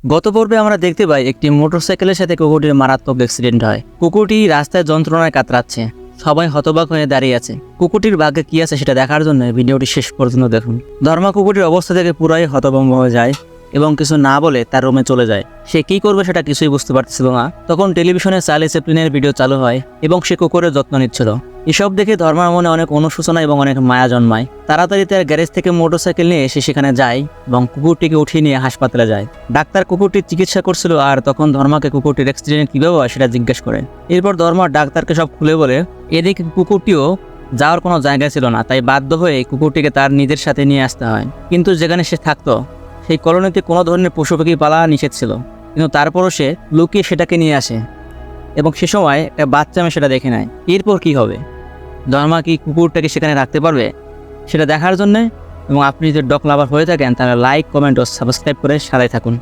গত পর্বে আমরা দেখতে পাই একটি মোটরসাইকেলের সাথে কুকুরটির মারাত্মক অ্যাক্সিডেন্ট হয়। কুকুরটি রাস্তায় যন্ত্রণায় কাতরাচ্ছে, সবাই হতবাক হয়ে দাঁড়িয়ে আছে। কুকুরটির ভাগ্যে কি আছে সেটা দেখার জন্য ভিডিওটি শেষ পর্যন্ত দেখুন। ধর্মা কুকুরটির অবস্থা থেকে পুরাই হতভম্ব হয়ে যায় এবং কিছু না বলে তার রুমে চলে যায়। সে কি করবে সেটা কিছুই বুঝতে পারছিল না। তখন টেলিভিশনে চার্লি চ্যাপলিনের ভিডিও চালু হয় এবং সে কুকুরের যত্ন নিচ্ছিল। এসব দেখে ধর্মার মনে অনেক অনুশোচনা এবং অনেক মায়া জন্মায়। তাড়াতাড়ি তার গ্যারেজ থেকে মোটরসাইকেল নিয়ে এসে সেখানে যায় এবং কুকুরটিকে উঠিয়ে নিয়ে হাসপাতালে যায়। ডাক্তার কুকুরটির চিকিৎসা করছিল আর তখন ধর্মাকে কুকুরটির অ্যাক্সিডেন্ট কীভাবে হয় সেটা জিজ্ঞেস করে। এরপর ধর্মা ডাক্তারকে সব খুলে বলে। এদিকে কুকুরটিও যাওয়ার কোনো জায়গা ছিল না, তাই বাধ্য হয়ে কুকুরটিকে তার নিজের সাথে নিয়ে আসতে হয়। কিন্তু যেখানে সে থাকতো সেই কলোনিতে কোনো ধরনের পশু পাখি পালা নিষেধ ছিল, কিন্তু তারপরও সে লুকিয়ে সেটাকে নিয়ে আসে এবং সে সময় একটা বাচ্চা মেয়ে সেটা দেখে নেয়। এরপর কি হবে, ধর্মা কি কুকুরটাকে সেখানে রাখতে পারবে সেটা দেখার জন্যে এবং আপনি যদি ডগ লাভার হয়ে থাকেন তাহলে লাইক, কমেন্ট ও সাবস্ক্রাইব করে সাথে থাকুন।